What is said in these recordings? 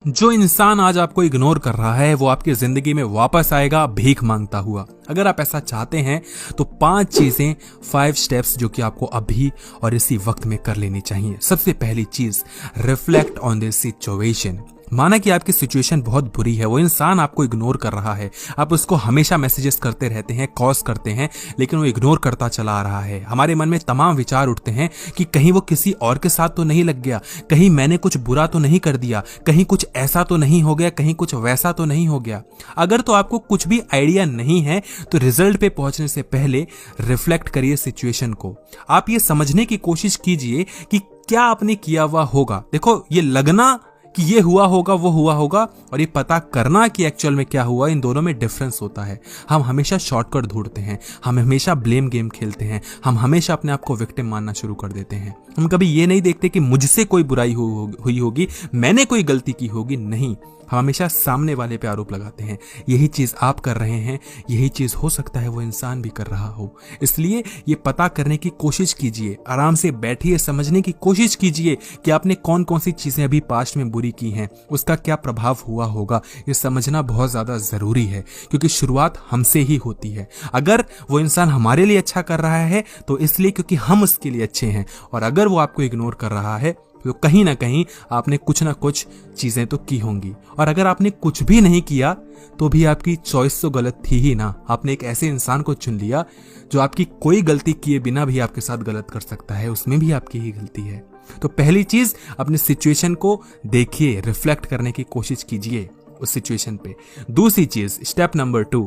जो इंसान आज आपको इग्नोर कर रहा है वो आपकी जिंदगी में वापस आएगा भीख मांगता हुआ। अगर आप ऐसा चाहते हैं तो 5 स्टेप्स जो कि आपको अभी और इसी वक्त में कर लेनी चाहिए। सबसे पहली चीज, रिफ्लेक्ट ऑन दिस सिचुएशन। माना कि आपकी सिचुएशन बहुत बुरी है, वो इंसान आपको इग्नोर कर रहा है, आप उसको हमेशा मैसेजेस करते रहते हैं, कॉल्स करते हैं, लेकिन वो इग्नोर करता चला आ रहा है। हमारे मन में तमाम विचार उठते हैं कि कहीं वो किसी और के साथ तो नहीं लग गया, कहीं मैंने कुछ बुरा तो नहीं कर दिया, कहीं कुछ ऐसा तो नहीं हो गया, कहीं कुछ वैसा तो नहीं हो गया। अगर तो आपको कुछ भी आइडिया नहीं है तो रिजल्ट पे पहुंचने से पहले रिफ्लेक्ट करिए सिचुएशन को। आप ये समझने की कोशिश कीजिए कि क्या आपने किया हुआ होगा। देखो, ये लगना कि ये हुआ होगा वो हुआ होगा और ये पता करना कि एक्चुअल में क्या हुआ, इन दोनों में डिफरेंस होता है। हम हमेशा शॉर्टकट ढूंढते हैं, हम हमेशा ब्लेम गेम खेलते हैं, हम हमेशा अपने आप को विक्टिम मानना शुरू कर देते हैं। हम कभी ये नहीं देखते कि मुझसे कोई बुराई हुई होगी, मैंने कोई गलती की होगी। नहीं, हम हमेशा सामने वाले पे आरोप लगाते हैं। यही चीज आप कर रहे हैं, यही चीज हो सकता है वो इंसान भी कर रहा हो। इसलिए ये पता करने की कोशिश कीजिए, आराम से बैठिए, समझने की कोशिश कीजिए कि आपने कौन कौन सी चीजें अभी पास्ट में बुरी की हैं, उसका क्या प्रभाव हुआ होगा। ये समझना बहुत ज्यादा जरूरी है, क्योंकि शुरुआत हमसे ही होती है। अगर वो इंसान हमारे लिए अच्छा कर रहा है तो इसलिए क्योंकि हम उसके लिए अच्छे हैं, और अगर वो आपको इग्नोर कर रहा है तो कहीं ना कहीं आपने कुछ ना कुछ चीजें तो की होंगी। और अगर आपने कुछ भी नहीं किया तो भी आपकी चॉइस तो गलत थी ही ना। आपने एक ऐसे इंसान को चुन लिया जो आपकी कोई गलती किए बिना भी आपके साथ गलत कर सकता है, उसमें भी आपकी ही गलती है। तो पहली चीज, अपनी सिचुएशन को देखिए, रिफ्लेक्ट करने की कोशिश कीजिए उस सिचुएशन पे। दूसरी चीज, step number 2,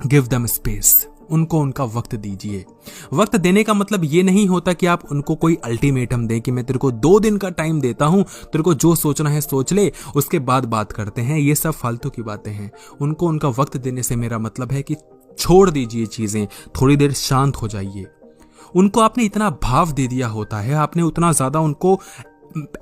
give them space. उनको उनका वक्त दीजिए। वक्त देने का मतलब ये नहीं होता कि आप उनको कोई अल्टीमेटम दें कि मैं तेरे को 2 दिन का टाइम देता हूं, तेरे को जो सोचना है सोच ले, उसके बाद बात करते हैं। ये सब फालतू की बातें हैं। उनको उनका वक्त देने से मेरा मतलब है कि छोड़ दीजिए चीजें, थोड़ी देर शांत हो जाइए। उनको आपने इतना भाव दे दिया होता है, आपने उतना ज्यादा उनको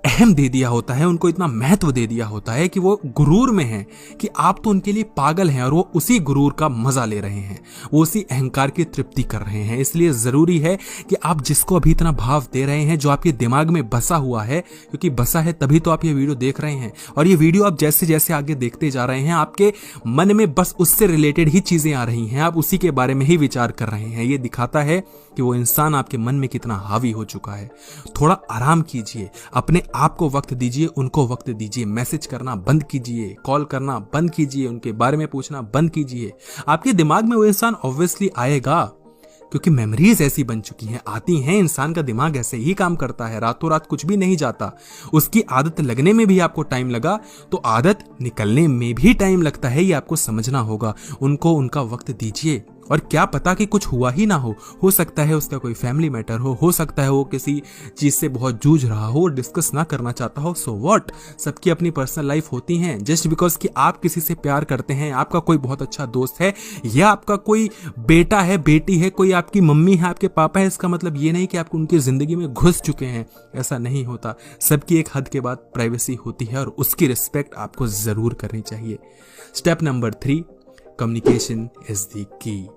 अहम दे दिया होता है, उनको इतना महत्व दे दिया होता है कि वो गुरूर में हैं कि आप तो उनके लिए पागल हैं, और वो उसी गुरूर का मजा ले रहे हैं, वो उसी अहंकार की तृप्ति कर रहे हैं। इसलिए जरूरी है कि आप जिसको अभी इतना भाव दे रहे हैं, जो आपके दिमाग में बसा हुआ है, क्योंकि बसा है तभी तो आप ये वीडियो देख रहे हैं, और ये वीडियो आप जैसे जैसे आगे देखते जा रहे हैं आपके मन में बस उससे रिलेटेड ही चीजें आ रही हैं, आप उसी के बारे में ही विचार कर रहे हैं। ये दिखाता है कि वो इंसान आपके मन में कितना हावी हो चुका है। थोड़ा आराम कीजिए, अपने आप को वक्त दीजिए, उनको वक्त दीजिए। मैसेज करना बंद कीजिए, कॉल करना बंद कीजिए, उनके बारे में पूछना बंद कीजिए। आपके दिमाग में वो इंसान ऑब्वियसली आएगा, क्योंकि मेमोरीज ऐसी बन चुकी हैं, आती हैं। इंसान का दिमाग ऐसे ही काम करता है, रातों रात कुछ भी नहीं जाता। उसकी आदत लगने में भी आपको टाइम लगा तो आदत निकलने में भी टाइम लगता है, ये आपको समझना होगा। उनको उनका वक्त दीजिए, और क्या पता कि कुछ हुआ ही ना हो सकता है उसका कोई फैमिली मैटर हो सकता है वो किसी चीज से बहुत जूझ रहा हो, डिस्कस ना करना चाहता हो। सो व्हाट, सबकी अपनी पर्सनल लाइफ होती है। जस्ट बिकॉज कि आप किसी से प्यार करते हैं, आपका कोई बहुत अच्छा दोस्त है, या आपका कोई बेटा है, बेटी है, कोई आपकी मम्मी है, आपके पापा है, इसका मतलब ये नहीं कि आप उनकी जिंदगी में घुस चुके हैं। ऐसा नहीं होता। सबकी एक हद के बाद प्राइवेसी होती है, और उसकी रिस्पेक्ट आपको जरूर करनी चाहिए। Step number 3, communication is the key.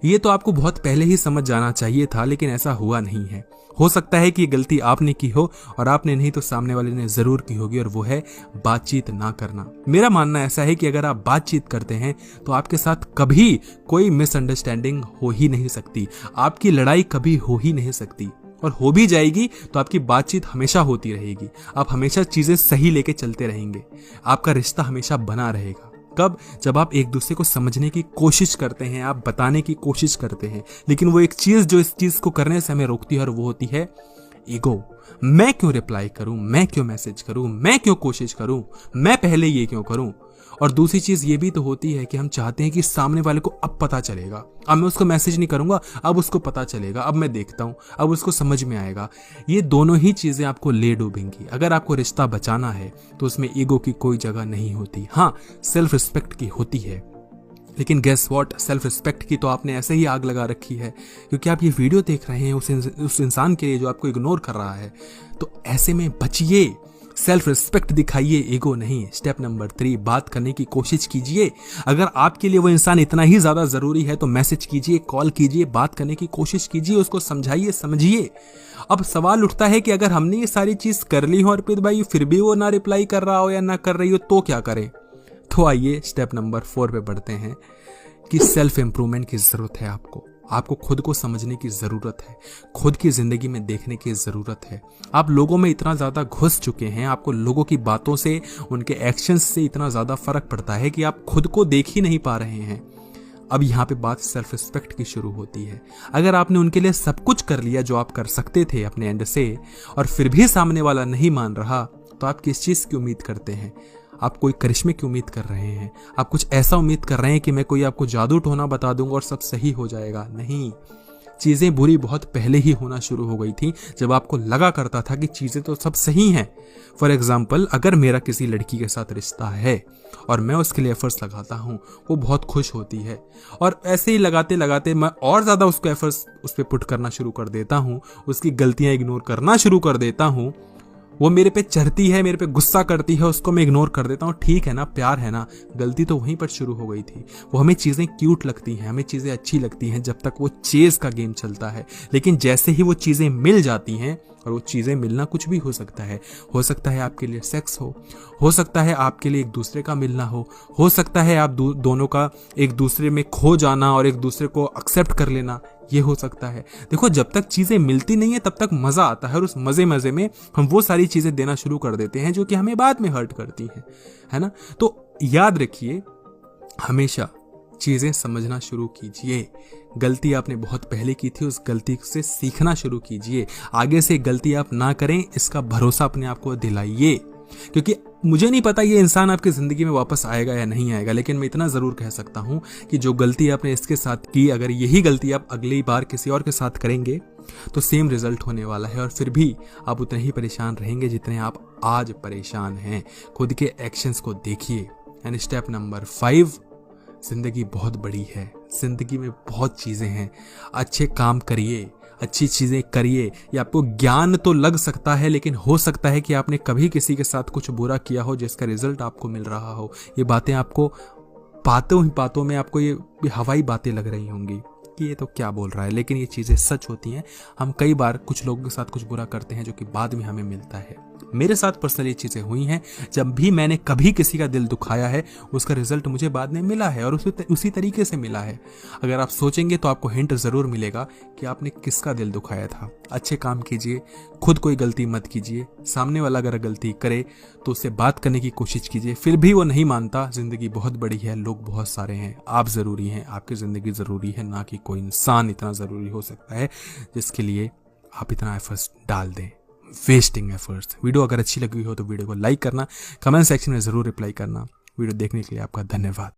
ये तो आपको बहुत पहले ही समझ जाना चाहिए था, लेकिन ऐसा हुआ नहीं है। हो सकता है कि ये गलती आपने की हो, और आपने नहीं तो सामने वाले ने जरूर की होगी, और वो है बातचीत ना करना। मेरा मानना ऐसा है कि अगर आप बातचीत करते हैं तो आपके साथ कभी कोई मिसअंडरस्टैंडिंग हो ही नहीं सकती, आपकी लड़ाई कभी हो ही नहीं सकती, और हो भी जाएगी तो आपकी बातचीत हमेशा होती रहेगी। आप हमेशा चीजें सही लेके चलते रहेंगे, आपका रिश्ता हमेशा बना रहेगा। कब? जब आप एक दूसरे को समझने की कोशिश करते हैं, आप बताने की कोशिश करते हैं। लेकिन वो एक चीज जो इस चीज को करने से हमें रोकती है, और वो होती है ईगो। मैं क्यों रिप्लाई करूं, मैं क्यों मैसेज करूं, मैं क्यों कोशिश करूं, मैं पहले ये क्यों करूं। और दूसरी चीज ये भी तो होती है कि हम चाहते हैं कि सामने वाले को अब पता चलेगा, अब मैं उसको मैसेज नहीं करूंगा, अब उसको पता चलेगा, अब मैं देखता हूं, अब उसको समझ में आएगा। ये दोनों ही चीजें आपको ले डूबेंगी। अगर आपको रिश्ता बचाना है तो उसमें ईगो की कोई जगह नहीं होती। हाँ, सेल्फ रिस्पेक्ट की होती है, लेकिन गेस व्हाट, सेल्फ रिस्पेक्ट की तो आपने ऐसे ही आग लगा रखी है, क्योंकि आप ये वीडियो देख रहे हैं उस इंसान के लिए जो आपको इग्नोर कर रहा है। तो ऐसे में बचिए, सेल्फ रिस्पेक्ट दिखाइए, ईगो नहीं। स्टेप नंबर 3, बात करने की कोशिश कीजिए। अगर आपके लिए वो इंसान इतना ही ज्यादा जरूरी है तो मैसेज कीजिए, कॉल कीजिए, बात करने की कोशिश कीजिए, उसको समझाइए, समझिए। अब सवाल उठता है कि अगर हमने ये सारी चीज कर ली हो अर्पित भाई, फिर भी वो ना रिप्लाई कर रहा हो या ना कर रही हो, तो क्या करें? तो आइए स्टेप नंबर 4 पे बढ़ते हैं कि सेल्फ इंप्रूवमेंट की जरूरत है आपको खुद को समझने की जरूरत है, खुद की जिंदगी में देखने की जरूरत है। आप लोगों में इतना ज्यादा घुस चुके हैं, आपको लोगों की बातों से, उनके एक्शंस से इतना ज्यादा फर्क पड़ता है कि आप खुद को देख ही नहीं पा रहे हैं। अब यहाँ पे बात सेल्फ रिस्पेक्ट की शुरू होती है। अगर आपने उनके लिए सब कुछ कर लिया जो आप कर सकते थे अपने एंड से, और फिर भी सामने वाला नहीं मान रहा, तो आप किस चीज की उम्मीद करते हैं? आप कोई करिश्मे की उम्मीद कर रहे हैं? आप कुछ ऐसा उम्मीद कर रहे हैं कि मैं कोई आपको जादू टोना बता दूंगा और सब सही हो जाएगा? नहीं, चीजें बुरी बहुत पहले ही होना शुरू हो गई थी, जब आपको लगा करता था कि चीजें तो सब सही हैं। फॉर एग्जाम्पल, अगर मेरा किसी लड़की के साथ रिश्ता है और मैं उसके लिए एफर्ट्स लगाता हूँ, वो बहुत खुश होती है, और ऐसे ही लगाते लगाते मैं और ज्यादा उसको एफर्ट्स उस पर पुट करना शुरू कर देता हूँ, उसकी गलतियां इग्नोर करना शुरू कर देता हूँ, वो मेरे पे चढ़ती है, मेरे पे गुस्सा करती है, उसको मैं इग्नोर कर देता हूँ। ठीक है ना, प्यार है ना, गलती तो वहीं पर शुरू हो गई थी। वो हमें चीजें क्यूट लगती हैं, हमें चीजें अच्छी लगती हैं जब तक वो चेज का गेम चलता है, लेकिन जैसे ही वो चीजें मिल जाती हैं, और वो चीजें मिलना कुछ भी हो सकता है आपके लिए सेक्स हो सकता है आपके लिए एक दूसरे का मिलना हो सकता है आप दोनों का एक दूसरे में खो जाना और एक दूसरे को एक्सेप्ट कर लेना, ये हो सकता है। देखो, जब तक चीजें मिलती नहीं है तब तक मजा आता है, और उस मजे में हम वो सारी चीजें देना शुरू कर देते हैं जो कि हमें बाद में हर्ट करती हैं, है ना। तो याद रखिए, हमेशा चीजें समझना शुरू कीजिए। गलती आपने बहुत पहले की थी, उस गलती से सीखना शुरू कीजिए। आगे से गलती आप ना करें, इसका भरोसा अपने आप को दिलाइए। क्योंकि मुझे नहीं पता ये इंसान आपकी जिंदगी में वापस आएगा या नहीं आएगा, लेकिन मैं इतना जरूर कह सकता हूं कि जो गलती आपने इसके साथ की, अगर यही गलती आप अगली बार किसी और के साथ करेंगे तो सेम रिजल्ट होने वाला है, और फिर भी आप उतने ही परेशान रहेंगे जितने आप आज परेशान हैं। खुद के एक्शंस को देखिए। एंड स्टेप नंबर 5, जिंदगी बहुत बड़ी है, जिंदगी में बहुत चीजें हैं, अच्छे काम करिए, अच्छी चीजें करिए। ये आपको ज्ञान तो लग सकता है, लेकिन हो सकता है कि आपने कभी किसी के साथ कुछ बुरा किया हो जिसका रिजल्ट आपको मिल रहा हो। ये बातें आपको बातों में आपको ये हवाई बातें लग रही होंगी कि ये तो क्या बोल रहा है, लेकिन ये चीजें सच होती हैं। हम कई बार कुछ लोगों के साथ कुछ बुरा करते हैं जो कि बाद में हमें मिलता है। मेरे साथ पर्सनली ये चीजें हुई हैं। जब भी मैंने कभी किसी का दिल दुखाया है, उसका रिजल्ट मुझे बाद में मिला है, और उसी तरीके से मिला है। अगर आप सोचेंगे तो आपको हिंट जरूर मिलेगा कि आपने किसका दिल दुखाया था। अच्छे काम कीजिए, खुद कोई गलती मत कीजिए। सामने वाला अगर गलती करे तो उससे बात करने की कोशिश कीजिए, फिर भी वो नहीं मानता, जिंदगी बहुत बड़ी है, लोग बहुत सारे हैं, आप जरूरी हैं, आपकी जिंदगी जरूरी है, ना कि कोई इंसान इतना जरूरी हो सकता है जिसके लिए आप इतना एफर्ट्स डाल दें। Wasting efforts. वीडियो अगर अच्छी लगी हो तो वीडियो को लाइक करना, कमेंट सेक्शन में जरूर रिप्लाई करना। वीडियो देखने के लिए आपका धन्यवाद।